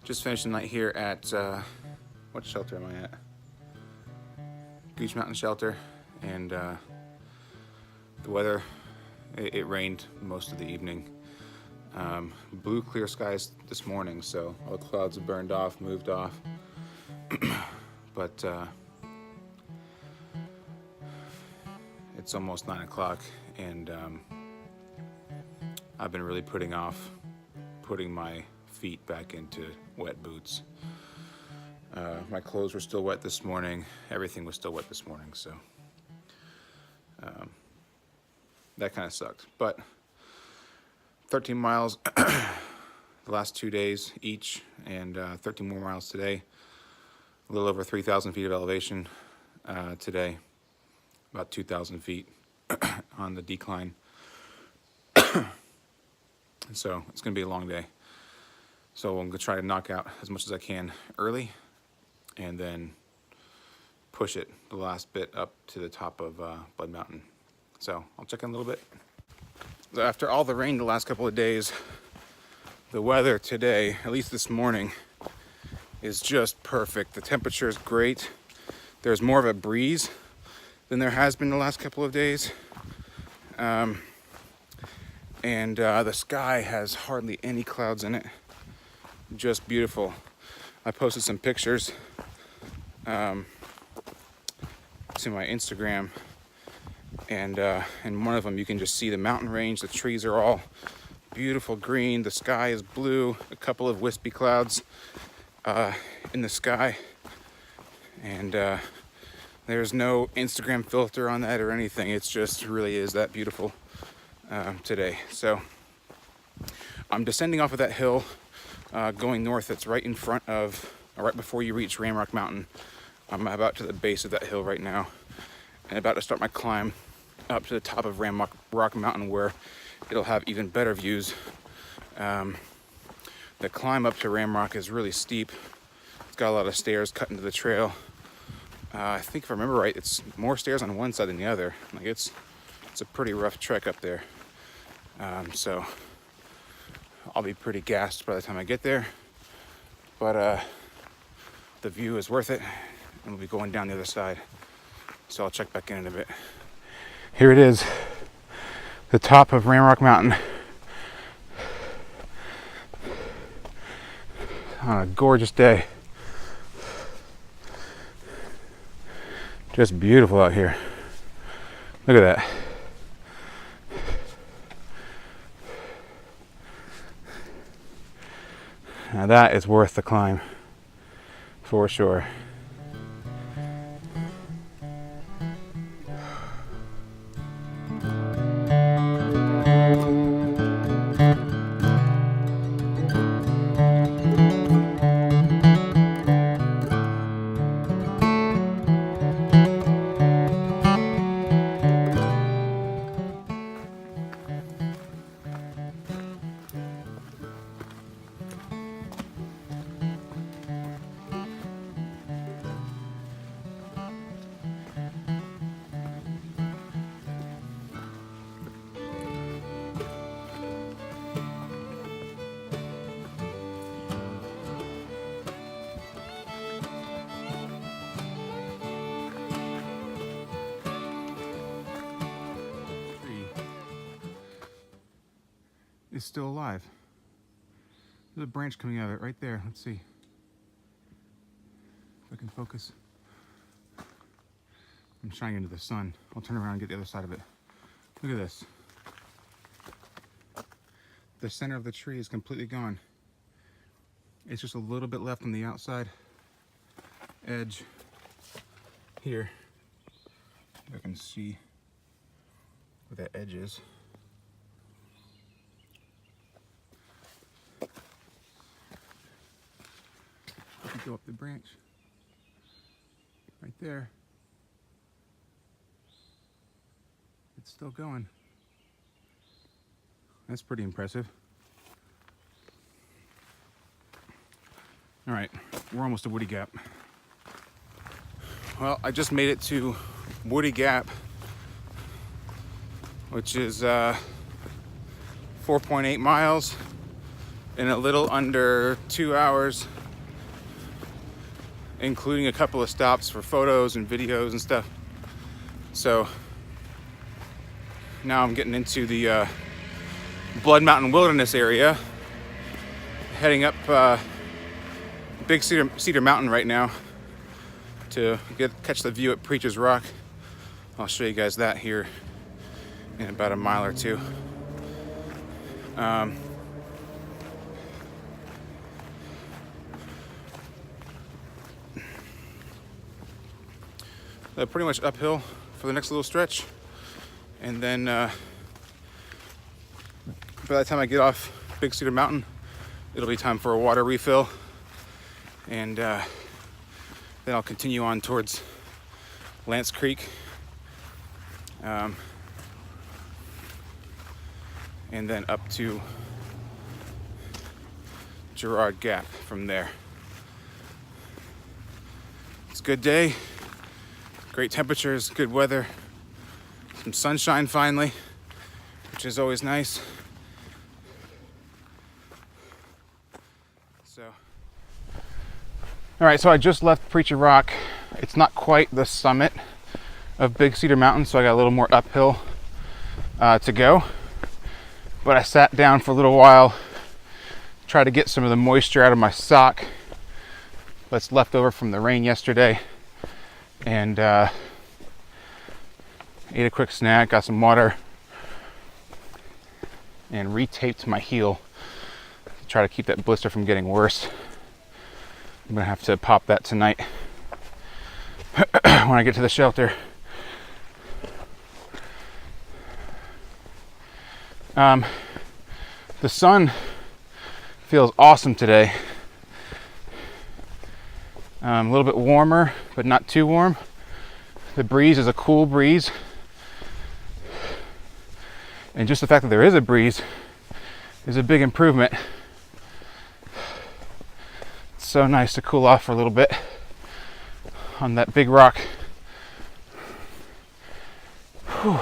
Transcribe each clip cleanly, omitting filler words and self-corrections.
Just finished the night here at, what shelter am I at? Gooch Mountain Shelter, and the weather, it rained most of the evening. Blue clear skies this morning, so all the clouds have burned off, moved off. But it's almost 9 o'clock, and I've been really putting off putting my feet back into wet boots. My clothes were still wet this morning. Everything was still wet this morning, so that kind of sucked. But 13 miles the last 2 days each, and 13 more miles today. A little over 3,000 feet of elevation today, about 2,000 feet on the decline. So it's going to be a long day. So I'm going to try to knock out as much as I can early, and then push it the last bit up to the top of Blood Mountain. So I'll check in a little bit. So after all the rain the last couple of days, the weather today, at least this morning, is just perfect. The temperature is great. There's more of a breeze than there has been the last couple of days. And the sky has hardly any clouds in it. Just beautiful. I posted some pictures to my Instagram, and in one of them you can just see the mountain range. The trees are all beautiful green. The sky is blue. A couple of wispy clouds in the sky, and there's no Instagram filter on that or anything. It's just really is that beautiful today. So I'm descending off of that hill, going north. It's right in front of, right before you reach Ramrock Mountain. I'm about to the base of that hill right now, and about to start my climb up to the top of Ramrock Mountain, where it'll have even better views. The climb up to Ramrock is really steep. It's got a lot of stairs cut into the trail. I think if I remember right, it's more stairs on one side than the other. Like it's a pretty rough trek up there. So I'll be pretty gassed by the time I get there, but the view is worth it, and we'll be going down the other side. So I'll check back in a bit. Here it is, the top of Ramrock Mountain. On a gorgeous day. Just beautiful out here. Look at that. Now that is worth the climb, for sure. Is still alive. There's a branch coming out of it right there. Let's see if I can focus. I'm shining into the sun. I'll turn around and get the other side of it. Look at this. The center of the tree is completely gone. It's just a little bit left on the outside edge here. If I can see where that edge is. Go up the branch right there. It's still going. That's pretty impressive. All right, we're almost to Woody Gap. Well, I just made it to Woody Gap, which is 4.8 miles in a little under 2 hours, including a couple of stops for photos and videos and stuff. So now I'm getting into the Blood Mountain Wilderness area, heading up Big Cedar Mountain right now to catch the view at Preacher's Rock. I'll show you guys that here in about a mile or two. Pretty much uphill for the next little stretch, and then by the time I get off Big Cedar Mountain, it'll be time for a water refill, and then I'll continue on towards Lance Creek, and then up to Girard Gap from there. It's a good day, great temperatures, good weather, some sunshine finally, which is always nice. All right, so I just left Preacher Rock. It's not quite the summit of Big Cedar Mountain, so I got a little more uphill to go. But I sat down for a little while, tried to get some of the moisture out of my sock that's left over from the rain yesterday, and ate a quick snack, got some water, and retaped my heel to try to keep that blister from getting worse. I'm gonna have to pop that tonight when I get to the shelter. The sun feels awesome today. A little bit warmer, but not too warm. The breeze is a cool breeze. And just the fact that there is a breeze is a big improvement. It's so nice to cool off for a little bit on that big rock. Whew.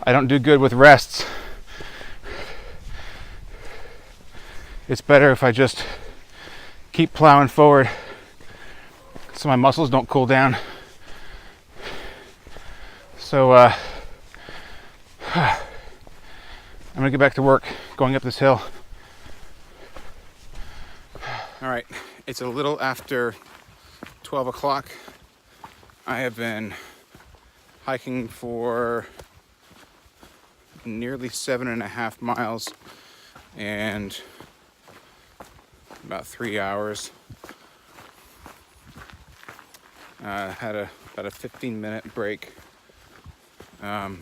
I don't do good with rests. It's better if I just keep plowing forward so my muscles don't cool down. So I'm gonna get back to work going up this hill. All right, it's a little after 12 o'clock. I have been hiking for nearly 7.5 miles and about 3 hours. Had about a 15-minute break. I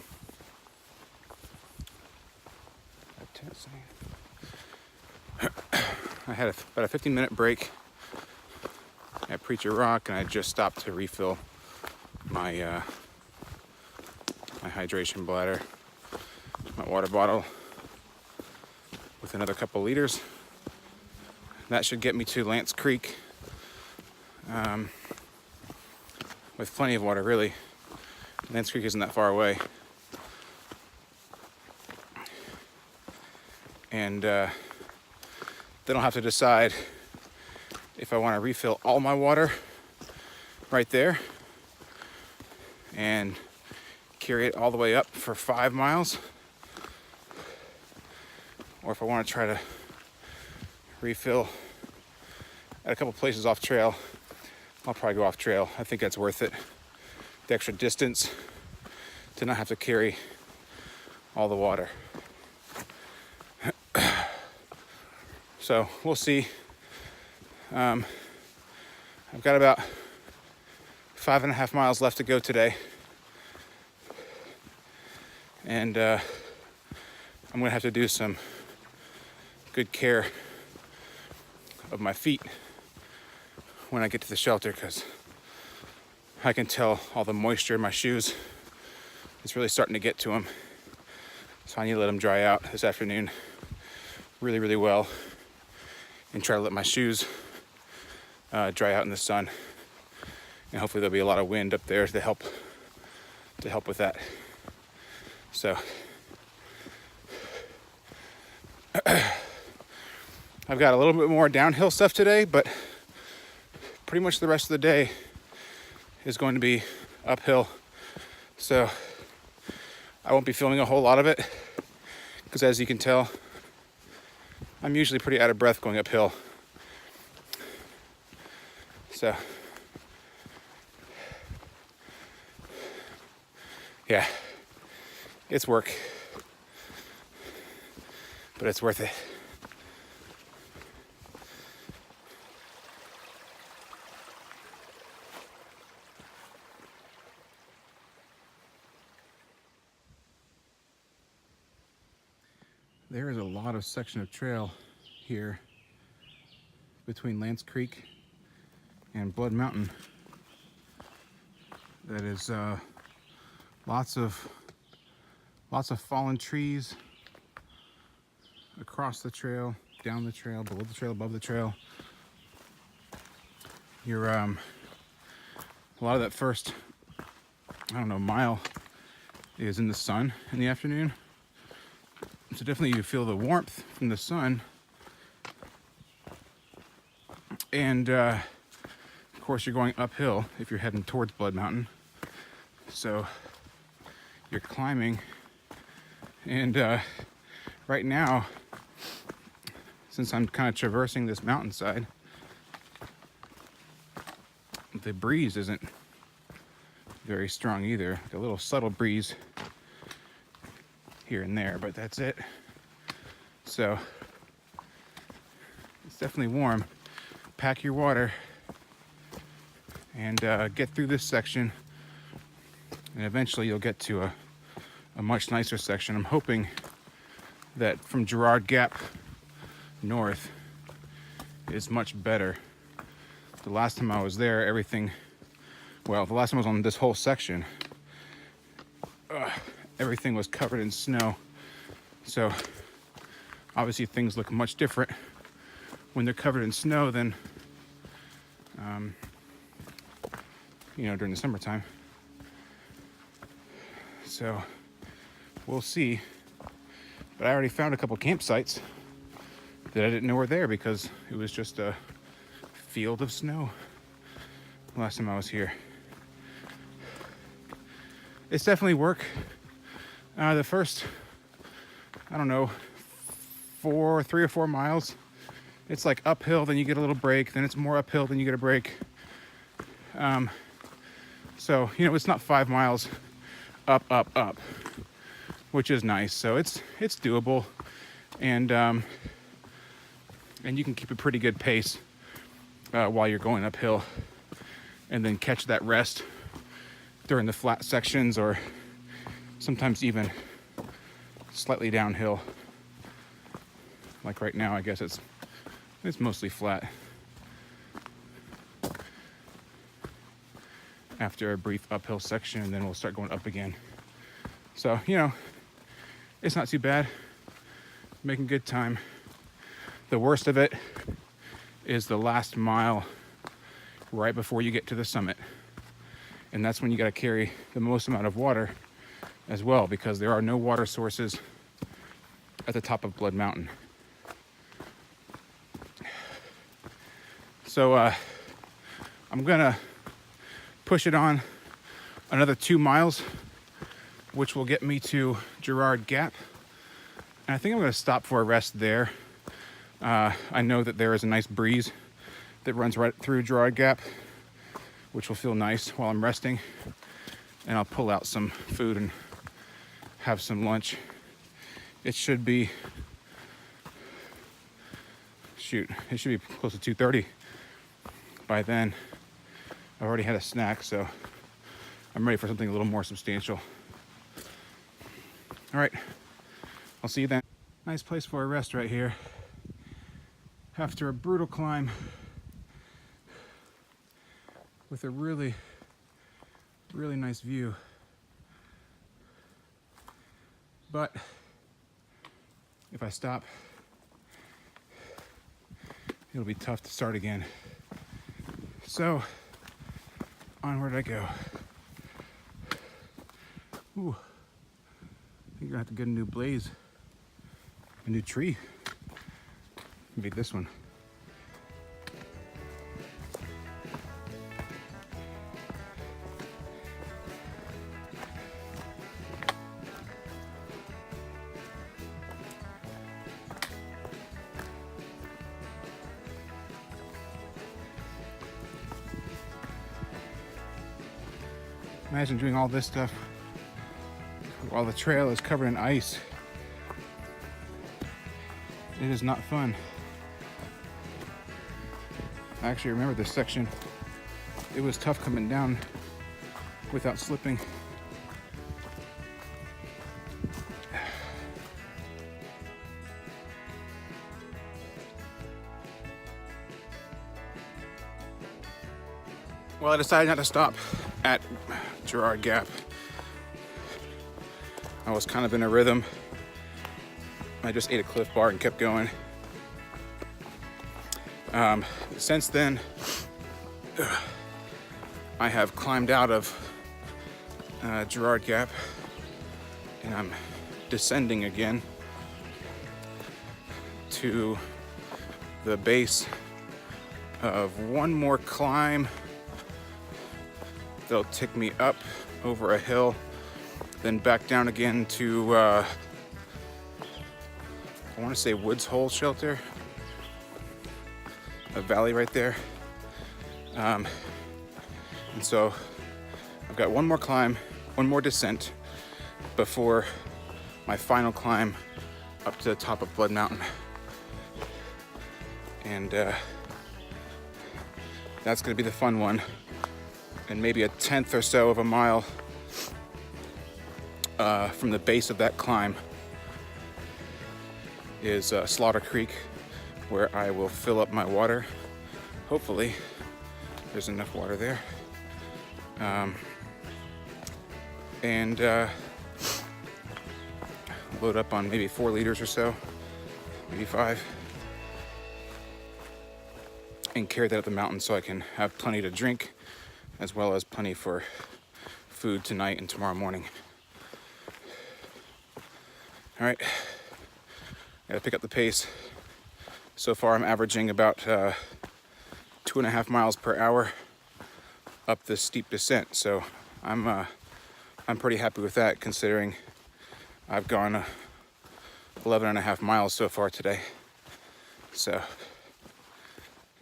had about a 15-minute break at Preacher Rock, and I just stopped to refill my my hydration bladder, my water bottle, with another couple liters. That should get me to Lance Creek with plenty of water, really. Lance Creek isn't that far away. And then I'll have to decide if I want to refill all my water right there and carry it all the way up for 5 miles, or if I want to try to refill at a couple places off trail. I'll probably go off trail. I think that's worth it. The extra distance to not have to carry all the water. So we'll see. I've got about 5.5 miles left to go today. And I'm gonna have to do some good care of my feet when I get to the shelter, because I can tell all the moisture in my shoes is really starting to get to them. So I need to let them dry out this afternoon really, really well, and try to let my shoes dry out in the sun. And hopefully there'll be a lot of wind up there to help with that. So I've got a little bit more downhill stuff today, but pretty much the rest of the day is going to be uphill. So I won't be filming a whole lot of it because, as you can tell, I'm usually pretty out of breath going uphill. So yeah, it's work, but it's worth it. There is a lot of section of trail here between Lance Creek and Blood Mountain that is lots of fallen trees across the trail, down the trail, below the trail, above the trail. You're a lot of that first, mile is in the sun in the afternoon. So definitely you feel the warmth from the sun. And of course you're going uphill if you're heading towards Blood Mountain. So you're climbing. And right now, since I'm kind of traversing this mountainside, the breeze isn't very strong either. Like a little subtle breeze here and there, but that's it. So it's definitely warm. Pack your water and get through this section, and eventually you'll get to a much nicer section. I'm hoping that from Girard Gap north is much better. The last time I was there, the last time I was on this whole section, everything was covered in snow. So obviously things look much different when they're covered in snow than during the summertime. So we'll see. But I already found a couple campsites that I didn't know were there because it was just a field of snow last time I was here. It's definitely work. The first, 3 or 4 miles, it's like uphill, then you get a little break, then it's more uphill, then you get a break. So, it's not 5 miles up, which is nice. So it's doable, and you can keep a pretty good pace while you're going uphill, and then catch that rest during the flat sections, or sometimes even slightly downhill. Like right now, I guess it's mostly flat. After a brief uphill section, and then we'll start going up again. So, it's not too bad. Making good time. The worst of it is the last mile right before you get to the summit. And that's when you got to carry the most amount of water as well, because there are no water sources at the top of Blood Mountain. So I'm gonna push it on another 2 miles, which will get me to Girard Gap. And I think I'm gonna stop for a rest there. I know that there is a nice breeze that runs right through Girard Gap, which will feel nice while I'm resting. And I'll pull out some food and have some lunch. It should be close to 2:30 by then. I've already had a snack, so I'm ready for something a little more substantial. All right, I'll see you then. Nice place for a rest right here after a brutal climb with a really, really nice view. But if I stop, it'll be tough to start again. So, onward I go. Ooh, I think I'm gonna have to get a new blaze, a new tree. Maybe this one. Imagine doing all this stuff while the trail is covered in ice. It is not fun. I actually remember this section. It was tough coming down without slipping. Well, I decided not to stop at Girard Gap. I was kind of in a rhythm. I just ate a Cliff Bar and kept going. Since then, I have climbed out of Girard Gap and I'm descending again to the base of one more climb. They'll take me up over a hill, then back down again to, I want to say Woods Hole Shelter, a valley right there. And so I've got one more climb, one more descent before my final climb up to the top of Blood Mountain. And that's gonna be the fun one. And maybe a tenth or so of a mile from the base of that climb is Slaughter Creek, where I will fill up my water. Hopefully there's enough water there. And load up on maybe 4 liters or so, maybe 5. And carry that up the mountain so I can have plenty to drink, as well as plenty for food tonight and tomorrow morning. All right, gotta pick up the pace. So far I'm averaging about 2.5 miles per hour up this steep descent. So I'm pretty happy with that, considering I've gone 11.5 miles so far today. So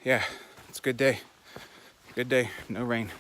yeah, it's a good day. Good day, no rain.